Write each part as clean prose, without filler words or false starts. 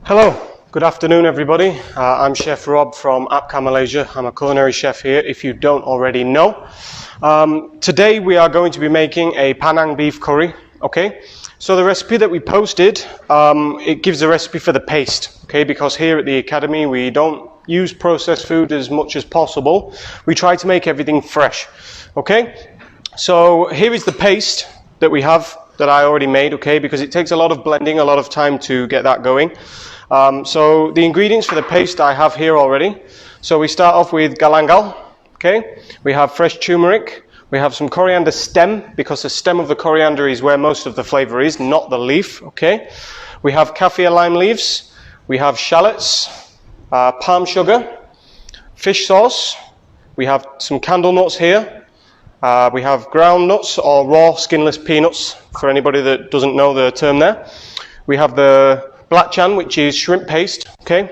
Hello, good afternoon everybody. I'm Chef Rob from APCA Malaysia. I'm a culinary chef here, if you don't already know. Today we are going to be making a Penang beef curry, okay? So the recipe that we posted, it gives a recipe for the paste, okay? Because here at the Academy we don't use processed food as much as possible. We try to make everything fresh, okay? So here is the paste that we have that I already made, okay? Because it takes a lot of blending, a lot of time to get that going. So the ingredients for the paste I have here already. So we start off with galangal, okay? We have fresh turmeric. We have some coriander stem, because the stem of the coriander is where most of the flavor is, not the leaf, okay? We have kaffir lime leaves. We have shallots, palm sugar, fish sauce. We have some candle nuts here. We have ground nuts or raw skinless peanuts, for anybody that doesn't know the term there. We have the belacan, which is shrimp paste, okay?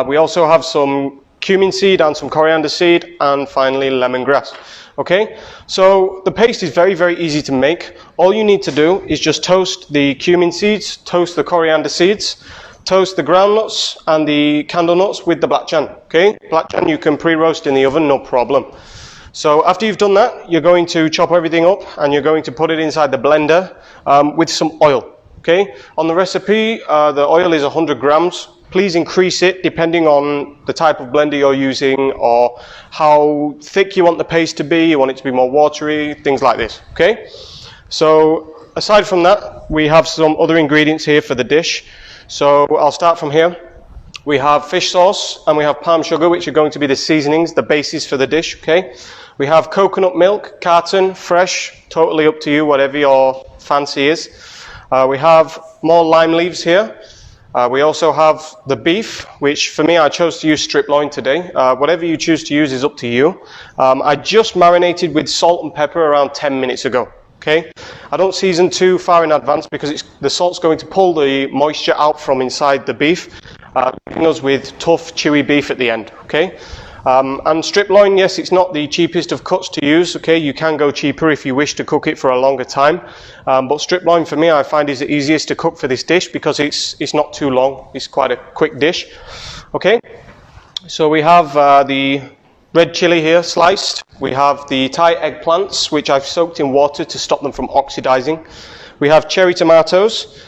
We also have some cumin seed and some coriander seed, and finally lemongrass, okay? So the paste is very, very easy to make. All you need to do is just toast the cumin seeds, toast the coriander seeds, toast the ground nuts and the candle nuts with the belacan, okay? Belacan you can pre-roast in the oven, no problem. So after you've done that, you're going to chop everything up and you're going to put it inside the blender with some oil. Okay, on the recipe, the oil is 100 grams. Please increase it depending on the type of blender you're using or how thick you want the paste to be. You want it to be more watery, things like this, okay? So aside from that, we have some other ingredients here for the dish. So I'll start from here. We have fish sauce and we have palm sugar, which are going to be the seasonings, the basis for the dish, okay? We have coconut milk, carton, fresh, totally up to you, whatever your fancy is. We have more lime leaves here. We also have the beef, which for me I chose to use strip loin today. Whatever you choose to use is up to you. I just marinated with salt and pepper around 10 minutes ago. Okay, I don't season too far in advance because the salt's going to pull the moisture out from inside the beef, leaving us with tough, chewy beef at the end. Okay. And strip loin, yes, it's not the cheapest of cuts to use, okay? You can go cheaper if you wish to cook it for a longer time. But strip loin for me, I find is the easiest to cook for this dish because it's not too long. It's quite a quick dish, okay? So we have the red chili here sliced. We have the Thai eggplants, which I've soaked in water to stop them from oxidizing. We have cherry tomatoes.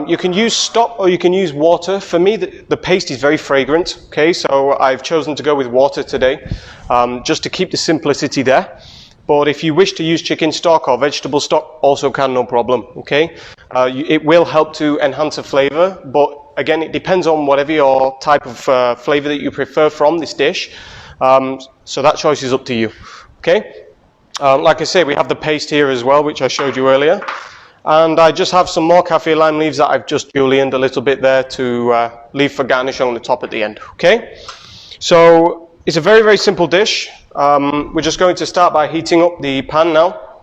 You can use stock or you can use water. For me, the paste is very fragrant, okay, so I've chosen to go with water today, just to keep the simplicity there. But if you wish to use chicken stock or vegetable stock, also can, no problem, okay? It will help to enhance the flavor, but again, it depends on whatever your type of flavor that you prefer from this dish. So that choice is up to you, okay? Like I say, we have the paste here as well, which I showed you earlier. And I just have some more kaffir lime leaves that I've just julienned a little bit there to leave for garnish on the top at the end, okay? So it's a very, very simple dish. We're just going to start by heating up the pan now.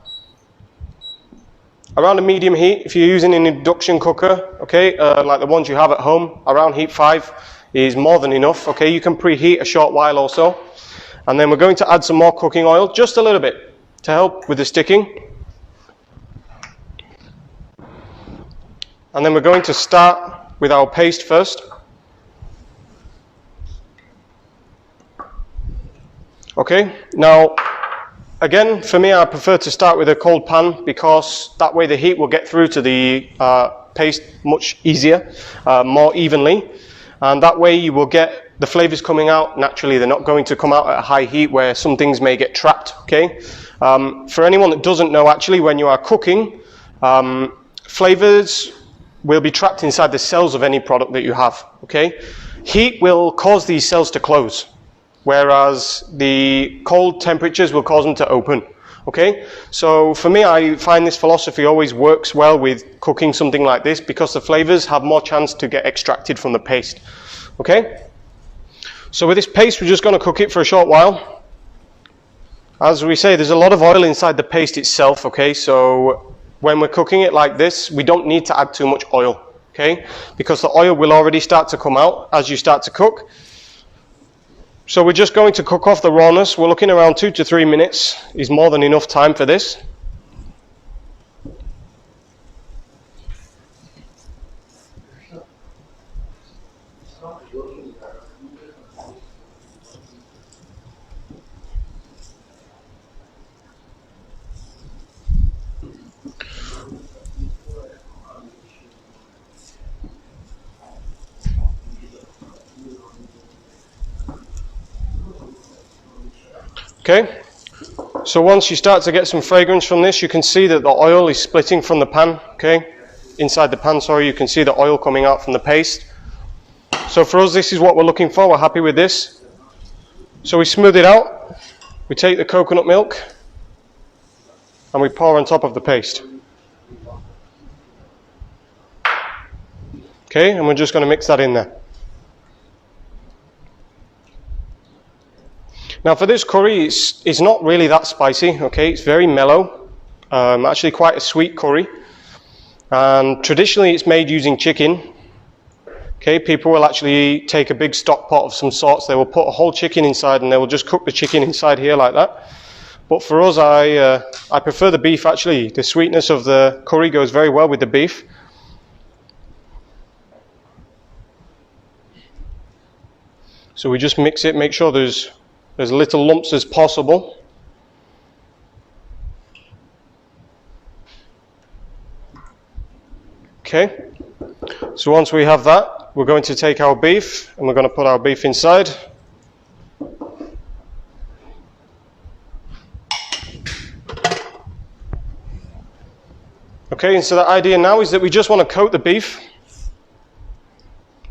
Around a medium heat, if you're using an induction cooker, okay, like the ones you have at home, around heat 5 is more than enough, okay? You can preheat a short while also. And then we're going to add some more cooking oil, just a little bit, to help with the sticking. And then we're going to start with our paste first. Okay, now again, for me, I prefer to start with a cold pan because that way the heat will get through to the paste much easier, more evenly. And that way you will get the flavors coming out naturally. They're not going to come out at a high heat where some things may get trapped, okay? For anyone that doesn't know, actually, when you are cooking, flavors will be trapped inside the cells of any product that you have, okay? Heat will cause these cells to close, whereas the cold temperatures will cause them to open, okay? So for me, I find this philosophy always works well with cooking something like this because the flavors have more chance to get extracted from the paste, okay? So with this paste, we're just gonna cook it for a short while. As we say, there's a lot of oil inside the paste itself, okay? So when we're cooking it like this, we don't need to add too much oil, okay? Because the oil will already start to come out as you start to cook. So we're just going to cook off the rawness. We're looking around 2 to 3 minutes is more than enough time for this. Okay, so once you start to get some fragrance from this, you can see that the oil is splitting from the pan, okay? Inside the pan, sorry, you can see the oil coming out from the paste. So for us, this is what we're looking for. We're happy with this. So we smooth it out. We take the coconut milk and we pour on top of the paste. Okay, and we're just going to mix that in there. Now for this curry, it's not really that spicy, okay? It's very mellow, actually quite a sweet curry. And traditionally it's made using chicken. Okay, people will actually take a big stock pot of some sorts. They will put a whole chicken inside and they will just cook the chicken inside here like that. But for us, I prefer the beef actually. The sweetness of the curry goes very well with the beef. So we just mix it, make sure there's little lumps as possible. Okay, so once we have that, we're going to take our beef and we're going to put our beef inside. Okay, and so the idea now is that we just want to coat the beef.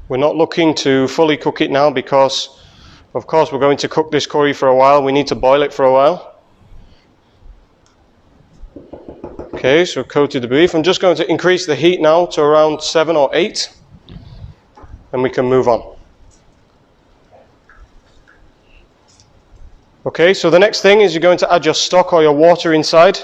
We're not looking to fully cook it now because, of course, we're going to cook this curry for a while. We need to boil it for a while. Okay, so coated the beef. I'm just going to increase the heat now to around 7 or 8. And we can move on. Okay, so the next thing is you're going to add your stock or your water inside.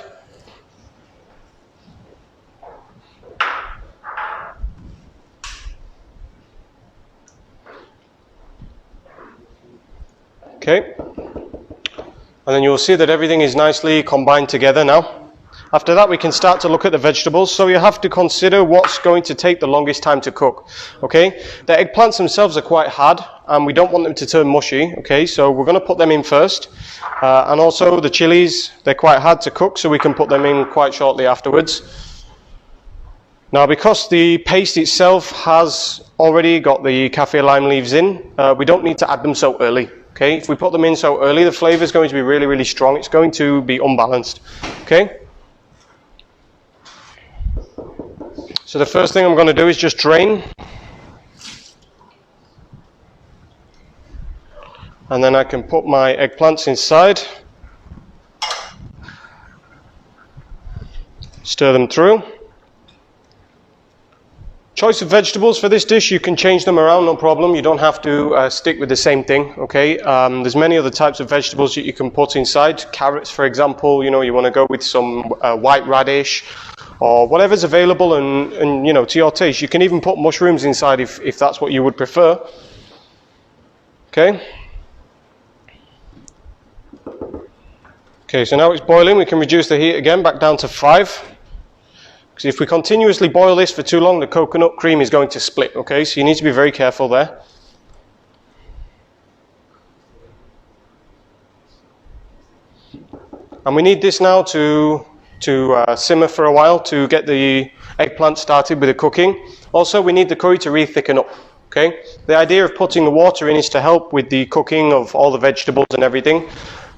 Okay, and then you will see that everything is nicely combined together now. After that, we can start to look at the vegetables. So you have to consider what's going to take the longest time to cook. Okay, the eggplants themselves are quite hard and we don't want them to turn mushy. Okay, so we're going to put them in first. And also the chilies, they're quite hard to cook, so we can put them in quite shortly afterwards. Now, because the paste itself has already got the kaffir lime leaves in, we don't need to add them so early. Okay, if we put them in so early, the flavor is going to be really, really strong. It's going to be unbalanced. Okay. So the first thing I'm going to do is just drain. And then I can put my eggplants inside. Stir them through. Choice of vegetables for this dish, you can change them around, no problem. You don't have to stick with the same thing, okay? There's many other types of vegetables that you can put inside. Carrots, for example, you know, you want to go with some white radish or whatever's available and you know, to your taste. You can even put mushrooms inside if that's what you would prefer. Okay? Okay, so now it's boiling. We can reduce the heat again back down to 5. Because if we continuously boil this for too long, the coconut cream is going to split, okay? So you need to be very careful there. And we need this now to simmer for a while to get the eggplant started with the cooking. Also, we need the curry to really thicken up, okay? The idea of putting the water in is to help with the cooking of all the vegetables and everything.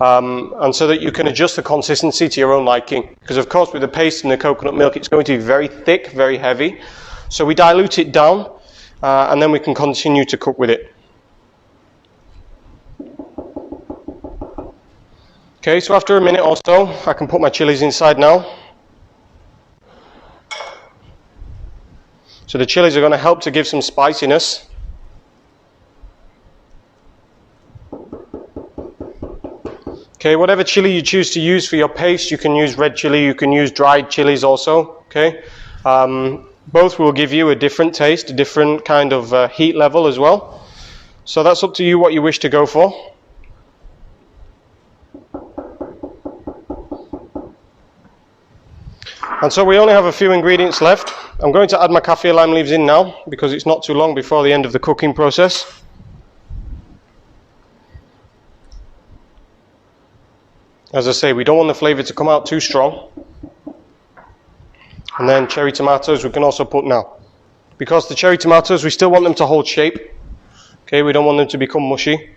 And so that you can adjust the consistency to your own liking. Because of course with the paste and the coconut milk it's going to be very thick, very heavy. So we dilute it down and then we can continue to cook with it. Okay, so after a minute or so I can put my chilies inside now. So the chilies are going to help to give some spiciness. Okay, whatever chili you choose to use for your paste, you can use red chili, you can use dried chilies also, okay? Both will give you a different taste, a different kind of heat level as well. So that's up to you what you wish to go for. And so we only have a few ingredients left. I'm going to add my kaffir lime leaves in now because it's not too long before the end of the cooking process. As I say, we don't want the flavour to come out too strong. And then cherry tomatoes we can also put now. Because the cherry tomatoes, we still want them to hold shape. Okay, we don't want them to become mushy.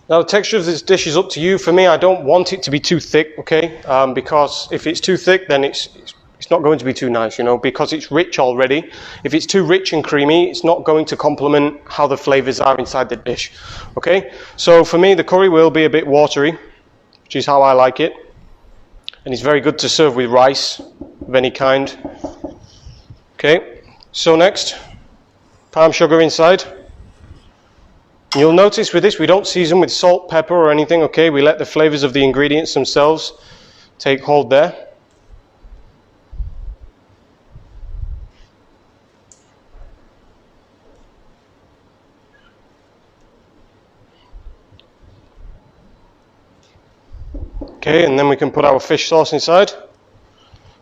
Now the texture of this dish is up to you. For me, I don't want it to be too thick, okay? Because if it's too thick, then it's not going to be too nice, you know, because it's rich already. If it's too rich and creamy, it's not going to complement how the flavors are inside the dish, okay? So for me, the curry will be a bit watery, which is how I like it. And it's very good to serve with rice of any kind. Okay, so next, palm sugar inside. You'll notice with this, we don't season with salt, pepper or anything, okay? We let the flavors of the ingredients themselves take hold there. Okay, and then we can put our fish sauce inside.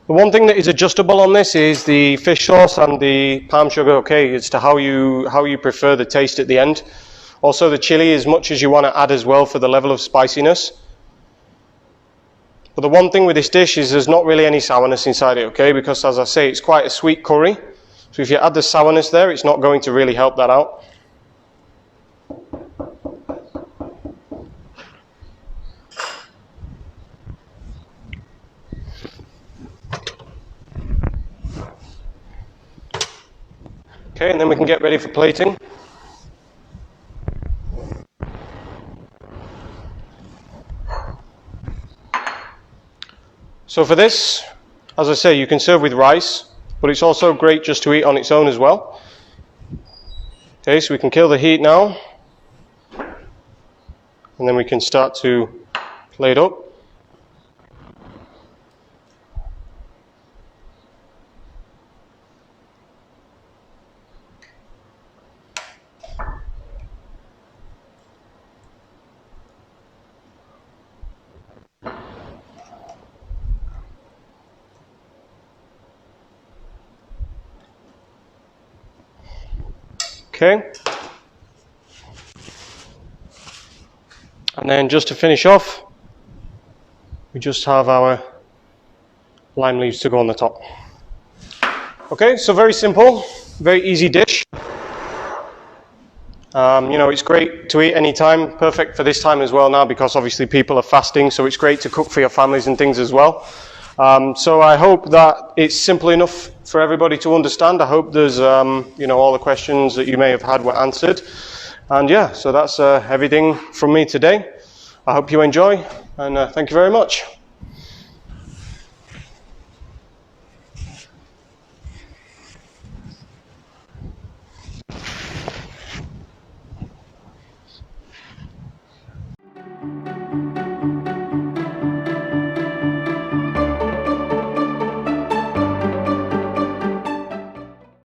The one thing that is adjustable on this is the fish sauce and the palm sugar, okay, as to how you prefer the taste at the end. Also the chili, as much as you want to add as well for the level of spiciness. But the one thing with this dish is there's not really any sourness inside it, okay, because as I say, it's quite a sweet curry. So if you add the sourness there, it's not going to really help that out. Okay, and then we can get ready for plating. So for this, as I say, you can serve with rice, but it's also great just to eat on its own as well. Okay, so we can kill the heat now, and then we can start to plate up. Okay, and then just to finish off, we just have our lime leaves to go on the top. Okay, so very simple, very easy dish. You know, it's great to eat anytime, perfect for this time as well now, because obviously people are fasting, so it's great to cook for your families and things as well. So I hope that it's simple enough for everybody to understand. I hope there's, you know, all the questions that you may have had were answered. And yeah, so that's everything from me today. I hope you enjoy, and thank you very much.